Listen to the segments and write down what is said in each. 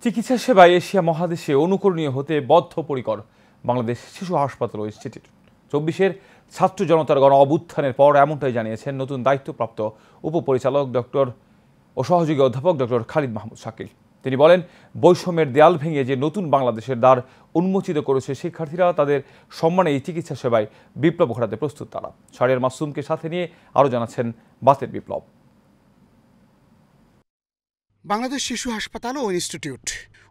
চিকিৎসা সেবায় এশিয়া মহাদেশে অনুকরণীয় হতে বদ্ধপরিকর বাংলাদেশ শিশু হাসপাতাল ও ইনস্টিটিউট। ২৪-এর ছাত্র জনতার গণ অভ্যুত্থানের পর এমনটাই জানিয়েছেন নতুন দায়িত্বপ্রাপ্ত উপপরিচালক ডক্টর ও সহযোগী অধ্যাপক ডক্টর খালিদ মাহমুদ শাকিল। তিনি বলেন, বৈষম্যের দেয়াল ভেঙে যে নতুন বাংলাদেশের দ্বার উন্মোচিত করেছে শিক্ষার্থীরা, তাদের সম্মানে এই চিকিৎসা সেবায় বিপ্লব ঘটাতে প্রস্তুত তারা। শাহরিয়ার মাসুমকে সাথে নিয়ে আরও জানাচ্ছেন বাতের বিপ্লব। বাংলাদেশ শিশু হাসপাতাল ও ইনস্টিটিউট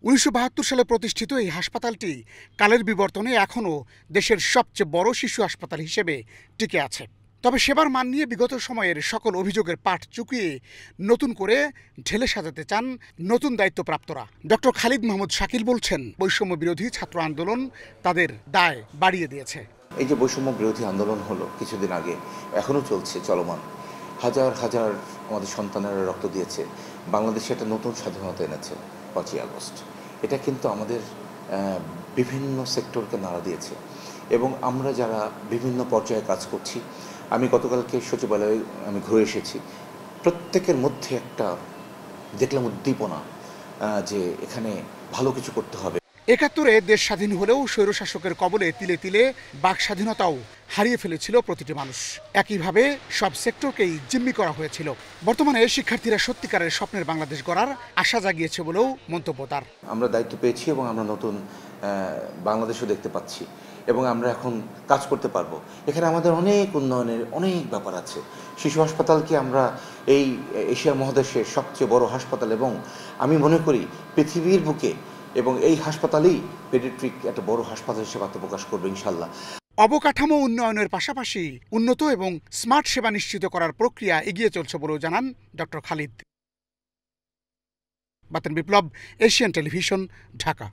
১৯৭২ সালে প্রতিষ্ঠিত এই হাসপাতালটি কালের বিবর্তনে এখনও দেশের সবচেয়ে বড় শিশু হাসপাতাল হিসেবে টিকে আছে। তবে সেবার মান নিয়ে বিগত সময়ের সকল অভিযোগের পাঠ চুকিয়ে নতুন করে ঢেলে সাজাতে চান নতুন দায়িত্বপ্রাপ্তরা। ডক্টর খালিদ মাহমুদ শাকিল বলছেন, বৈষম্য বিরোধী ছাত্র আন্দোলন তাদের দায় বাড়িয়ে দিয়েছে। এই যে বৈষম্য বিরোধী আন্দোলন হলো কিছুদিন আগে, এখনও চলছে, চলমান। হাজার হাজার আমাদের সন্তানেরা রক্ত দিয়েছে, বাংলাদেশে একটা নতুন স্বাধীনতা এনেছে ৫ই আগস্ট। এটা কিন্তু আমাদের বিভিন্ন সেক্টরকে নাড়া দিয়েছে এবং আমরা যারা বিভিন্ন পর্যায়ে কাজ করছি, আমি গতকালকে সচিবালয়ে আমি ঘুরে এসেছি, প্রত্যেকের মধ্যে একটা দেখলাম উদ্দীপনা যে এখানে ভালো কিছু করতে হবে। ৭১-এ দেশ স্বাধীন হলেও স্বৈরশাসকের কবলে তিলে তিলে বাক স্বাধীনতাও হারিয়ে ফেলেছিল প্রতিটি মানুষ। একইভাবে সব সেক্টরকেই জিম্মি করা হয়েছিল। বর্তমানে শিক্ষার্থীরা সত্যিকারের স্বপ্নের বাংলাদেশ গড়ার আশা জাগিয়েছে বলেও মন্তব্য তার। আমরা দায়িত্ব পেয়েছি এবং আমরা নতুন বাংলাদেশও দেখতে পাচ্ছি এবং আমরা এখন কাজ করতে পারবো। এখানে আমাদের অনেক উন্নয়নের অনেক ব্যাপার আছে। শিশু হাসপাতালকে আমরা এই এশিয়া মহাদেশের সবচেয়ে বড় হাসপাতাল এবং আমি মনে করি পৃথিবীর বুকে, এবং এই হাসপাতালেই পেডিয়াট্রিক একটা বড় হাসপাতাল হিসেবে আত্মপ্রকাশ করবে ইনশাল্লাহ। অবকাঠামো উন্নয়নের পাশাপাশি উন্নত এবং স্মার্ট সেবা নিশ্চিত করার প্রক্রিয়া এগিয়ে চলছে বলেও জানান ডক্টর খালিদ। বাতেন বিপ্লব, এশিয়ান টেলিভিশন, ঢাকা।